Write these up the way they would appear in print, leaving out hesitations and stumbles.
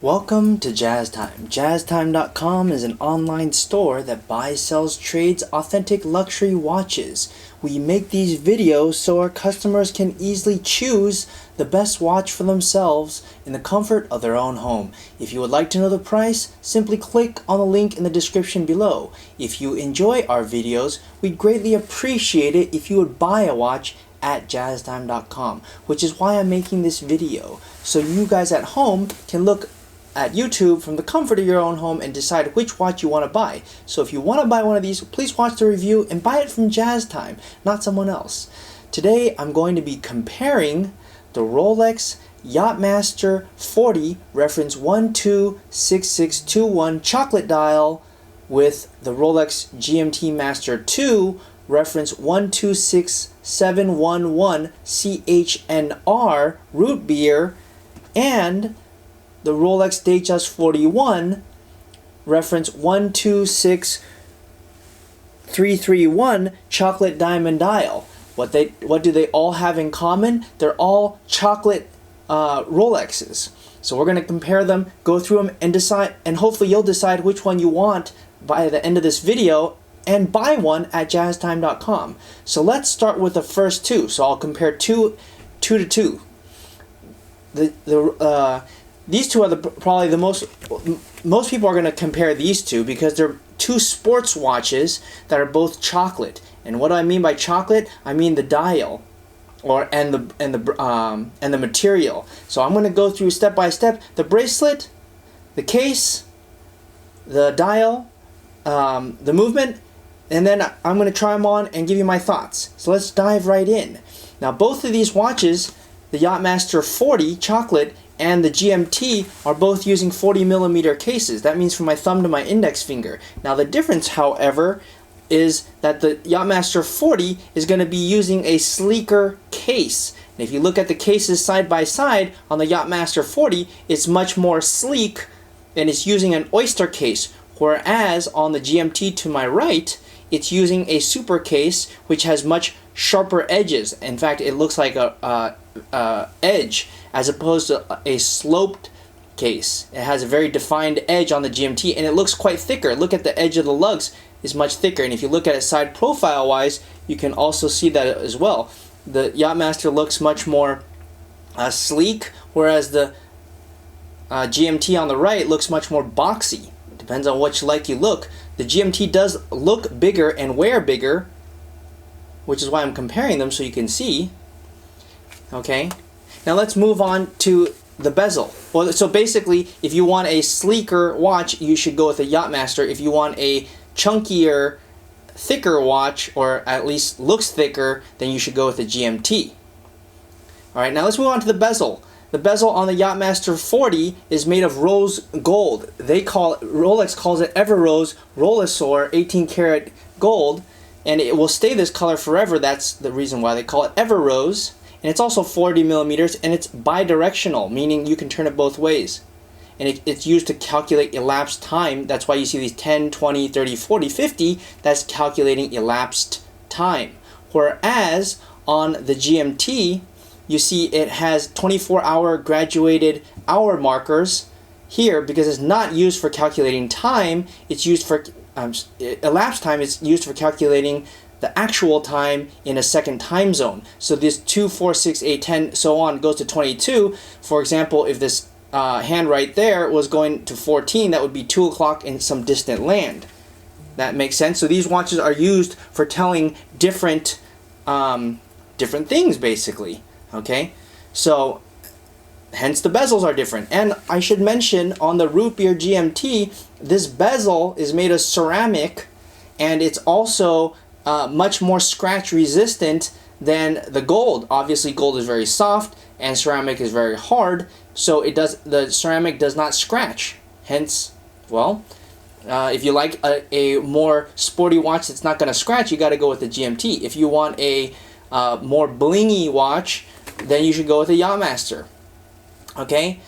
Welcome to Jazz Time. JazzTime.com is an online store that buys, sells, trades authentic luxury watches. We make these videos so our customers can easily choose the best watch for themselves in the comfort of their own home. If you would like to know the price, simply click on the link in the description below. If you enjoy our videos, we'd greatly appreciate it if you would buy a watch at jazztime.com, which is why I'm making this video, so you guys at home can look at YouTube from the comfort of your own home and decide which watch you want to buy. So if you want to buy one of these, please watch the review and buy it from Jazz Time, not someone else. Today I'm going to be comparing the Rolex Yacht-Master 40 reference 126621 chocolate dial with the Rolex GMT-Master II reference 126711 CHNR root beer and the Rolex Datejust 41 reference 126331 chocolate diamond dial. What do they all have in common? They're all chocolate Rolexes. So we're going to compare them, go through them, and decide, and hopefully you'll decide which one you want by the end of this video and buy one at jazztime.com. So let's start with the first two. So I'll compare two to two. These two are probably the most people are going to compare these two because they're two sports watches that are both chocolate. And what do I mean by chocolate? I mean the dial, and the material. So I'm going to go through step by step the bracelet, the case, the dial, the movement, and then I'm going to try them on and give you my thoughts. So let's dive right in. Now both of these watches, the Yacht-Master 40 chocolate and the GMT, are both using 40mm cases. That means from my thumb to my index finger. Now the difference, however, is that the Yacht-Master 40 is going to be using a sleeker case. And if you look at the cases side by side on the Yacht-Master 40, it's much more sleek and it's using an oyster case. Whereas on the GMT to my right, it's using a super case which has much sharper edges. In fact, it looks like a edge as opposed to a sloped case. It has a very defined edge on the GMT and it looks quite thicker. Look at the edge of the lugs is much thicker, and if you look at it side profile wise, you can also see that as well. The Yacht-Master looks much more sleek, whereas the GMT on the right looks much more boxy. Depends on which like you look. The GMT does look bigger and wear bigger, which is why I'm comparing them so you can see. Okay, now let's move on to the bezel. Well, so basically, if you want a sleeker watch, you should go with the Yacht-Master. If you want a chunkier, thicker watch, or at least looks thicker, then you should go with the GMT. Alright, now let's move on to the bezel. The bezel on the Yacht-Master 40 is made of rose gold. Rolex calls it Ever Rose Rolesaur 18 karat gold, and it will stay this color forever. That's the reason why they call it Ever Rose. And it's also 40mm, and it's bidirectional, meaning you can turn it both ways. And it's used to calculate elapsed time. That's why you see these 10, 20, 30, 40, 50. That's calculating elapsed time. Whereas on the GMT, you see it has 24-hour graduated hour markers here because it's not used for calculating time. It's used for elapsed time. It's used for calculating the actual time in a second time zone. So this 2, 4, 6, 8, 10, so on goes to 22. For example, if this hand right there was going to 14, that would be 2 o'clock in some distant land. That makes sense. So these watches are used for telling different things, basically. Okay, so hence the bezels are different. And I should mention on the root beer GMT, this bezel is made of ceramic, and it's also much more scratch resistant than the gold. Obviously gold is very soft and ceramic is very hard, so the ceramic does not scratch. Hence, well, if you like a more sporty watch that's not going to scratch, you got to go with the GMT. If you want a more blingy watch, then you should go with the Yacht-Master. Okay?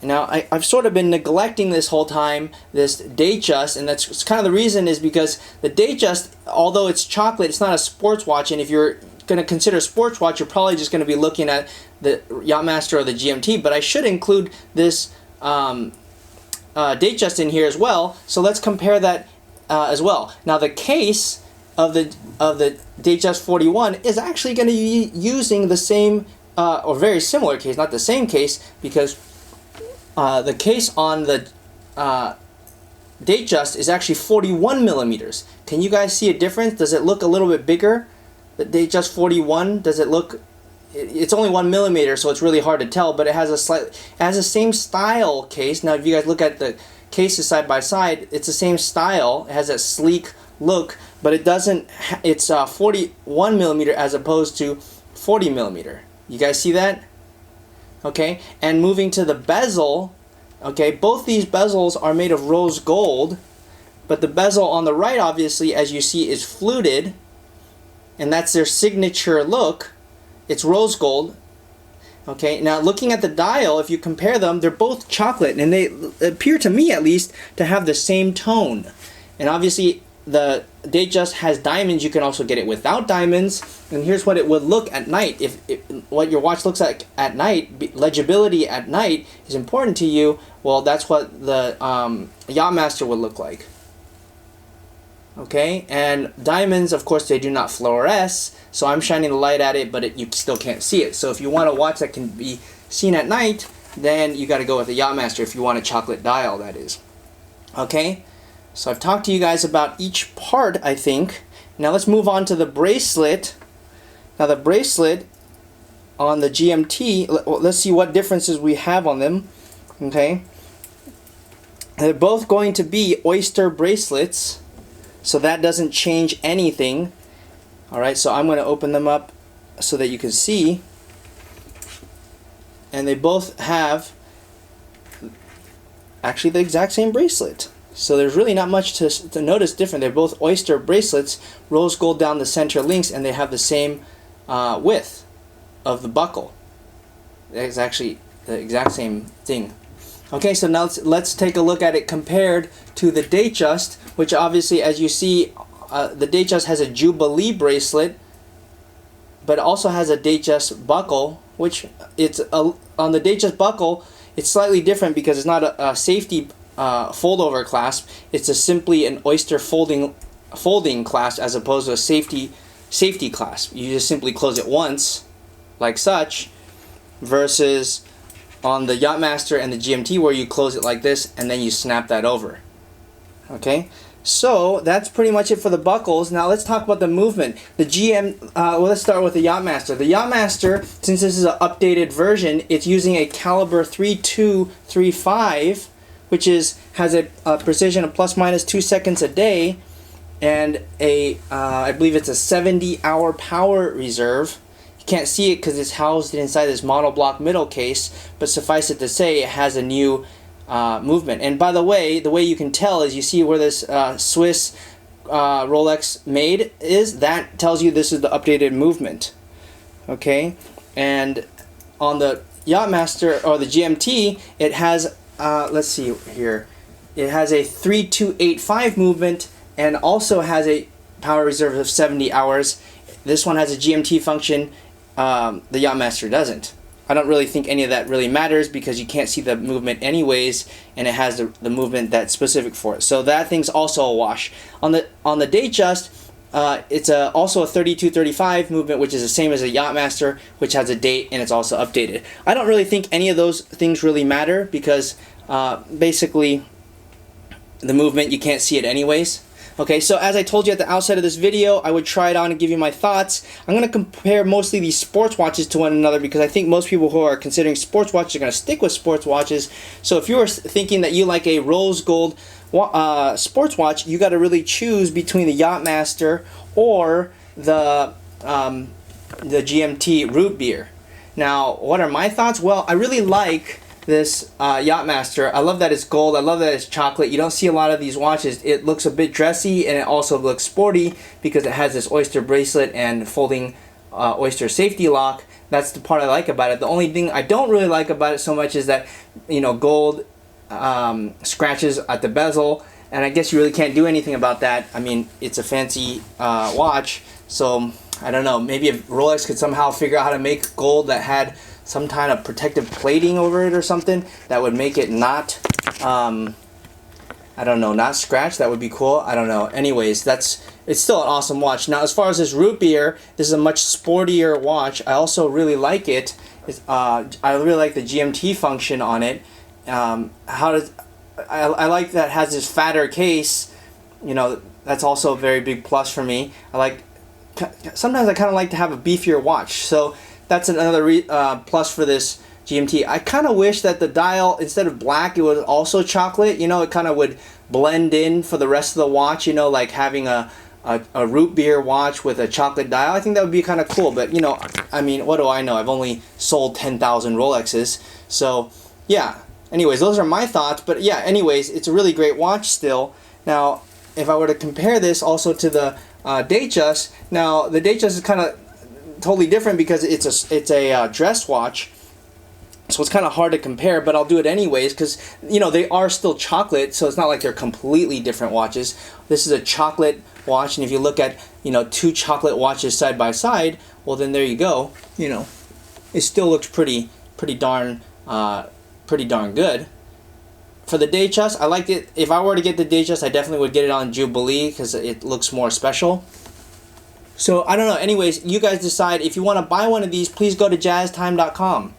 Now, I've sort of been neglecting this whole time, this Datejust, and that's kind of the reason is because the Datejust, although it's chocolate, it's not a sports watch, and if you're going to consider a sports watch, you're probably just going to be looking at the Yacht-Master or the GMT, but I should include this Datejust in here as well. So let's compare that as well. Now the case of the Datejust 41 is actually going to be using the same or very similar case, not the same case, because the case on the Datejust is actually 41 millimeters. Can you guys see a difference? Does it look a little bit bigger? The Datejust 41, does it look? It's only 1 millimeter, so it's really hard to tell. But it has the same style case. Now, if you guys look at the cases side by side, it's the same style. It has that sleek look, but it doesn't. It's 41 millimeter as opposed to 40 millimeter. You guys see that? Okay, and moving to the bezel. Okay, both these bezels are made of rose gold, but the bezel on the right, obviously, as you see, is fluted, and that's their signature look. It's rose gold. Okay, now looking at the dial, if you compare them, they're both chocolate, and they appear to me, at least, to have the same tone. And obviously, the Datejust has diamonds. You can also get it without diamonds. And here's what it would look at night. If what your watch looks like at night, legibility at night is important to you. Well, that's what the Yacht-Master would look like. Okay, and diamonds, of course, they do not fluoresce, so I'm shining the light at it, but you still can't see it. So if you want a watch that can be seen at night, then you got to go with the Yacht-Master if you want a chocolate dial, that is. Okay, so I've talked to you guys about each part, I think. Now let's move on to the bracelet. Now the bracelet on the GMT, let's see what differences we have on them. Okay, they're both going to be oyster bracelets. So that doesn't change anything. Alright, so I'm going to open them up so that you can see. And they both have actually the exact same bracelet. So there's really not much to notice different. They're both oyster bracelets, rose gold down the center links, and they have the same width of the buckle. It's actually the exact same thing. Okay, so now let's take a look at it compared to the Datejust, which obviously, as you see, the Datejust has a Jubilee bracelet, but also has a Datejust buckle, which on the Datejust buckle, it's slightly different because it's not a safety fold-over clasp. It's simply an oyster folding clasp as opposed to a safety clasp. You just simply close it once, like such, versus on the Yacht-Master and the GMT where you close it like this and then you snap that over. Okay, so that's pretty much it for the buckles. Now let's talk about the movement. Well, let's start with the Yacht-Master. The Yacht-Master, since this is an updated version, it's using a caliber 3235, which has a precision of ±2 seconds a day, and I believe it's a 70-hour power reserve. Can't see it because it's housed inside this monoblock middle case, but suffice it to say it has a new movement. And by the way you can tell is you see where this Swiss Rolex made is, that tells you this is the updated movement. Okay, and on the Yacht-Master or the GMT, it has let's see here, it has a 3285 movement and also has a power reserve of 70 hours. This one has a GMT function. The Yacht-Master doesn't. I don't really think any of that really matters because you can't see the movement anyways, and it has the movement that's specific for it. So that thing's also a wash. On the Datejust, it's also a 3235 movement, which is the same as a Yacht-Master, which has a date and it's also updated. I don't really think any of those things really matter because basically the movement, you can't see it anyways. Okay, so as I told you at the outset of this video, I would try it on and give you my thoughts. I'm going to compare mostly these sports watches to one another because I think most people who are considering sports watches are going to stick with sports watches. So if you are thinking that you like a rose gold sports watch, you got to really choose between the Yacht-Master or the GMT root beer. Now, what are my thoughts? Well, I really like this Yacht-Master. I love that it's gold. I love that it's chocolate. You don't see a lot of these watches. It looks a bit dressy and it also looks sporty because it has this oyster bracelet and folding oyster safety lock. That's the part I like about it. The only thing I don't really like about it so much is that, you know, gold scratches at the bezel, and I guess you really can't do anything about that. I mean, it's a fancy watch, so I don't know. Maybe if Rolex could somehow figure out how to make gold that had some kind of protective plating over it or something that would make it not, I don't know, not scratch. That would be cool. I don't know. Anyways, it's still an awesome watch. Now, as far as this root beer, this is a much sportier watch. I also really like it. I really like the GMT function on it. I like that it has this fatter case. You know, that's also a very big plus for me. Sometimes I kind of like to have a beefier watch. So that's another plus for this GMT. I kind of wish that the dial, instead of black, it was also chocolate. You know, it kind of would blend in for the rest of the watch. You know, like having a root beer watch with a chocolate dial. I think that would be kind of cool. But, you know, I mean, what do I know? I've only sold 10,000 Rolexes. So, yeah. Anyways, those are my thoughts. But, yeah, anyways, it's a really great watch still. Now, if I were to compare this also to the Datejust, now the Datejust is kind of totally different because it's a dress watch. So it's kind of hard to compare, but I'll do it anyways because, you know, they are still chocolate, so it's not like they're completely different watches. This is a chocolate watch, and if you look at, you know, two chocolate watches side by side, well, then there you go. You know, it still looks pretty darn good. For the Datejust, I liked it. If I were to get the Datejust, I definitely would get it on Jubilee because it looks more special. So I don't know. Anyways, you guys decide. If you want to buy one of these, please go to jazztime.com.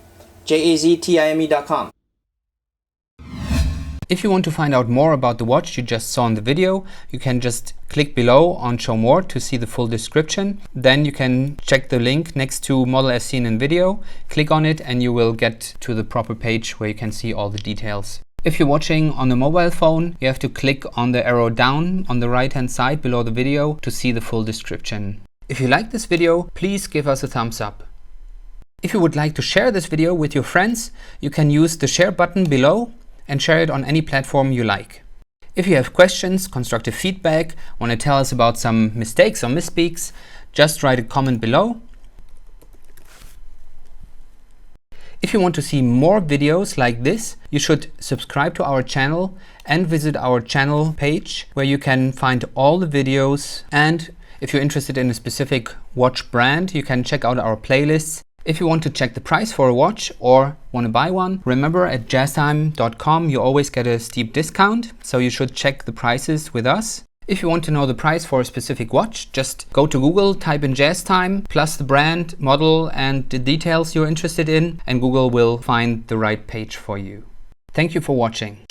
JAZTIME.com. If you want to find out more about the watch you just saw in the video, you can just click below on Show More to see the full description. Then you can check the link next to Model as seen in video, click on it, and you will get to the proper page where you can see all the details. If you're watching on a mobile phone, you have to click on the arrow down on the right hand side below the video to see the full description. If you like this video, please give us a thumbs up. If you would like to share this video with your friends, you can use the share button below and share it on any platform you like. If you have questions, constructive feedback, want to tell us about some mistakes or misspeaks, just write a comment below. If you want to see more videos like this, you should subscribe to our channel and visit our channel page where you can find all the videos. And if you're interested in a specific watch brand, you can check out our playlists. If you want to check the price for a watch or want to buy one, remember at jazztime.com you always get a steep discount, so you should check the prices with us. If you want to know the price for a specific watch, just go to Google, type in JazzTime, plus the brand, model, and the details you're interested in, and Google will find the right page for you. Thank you for watching.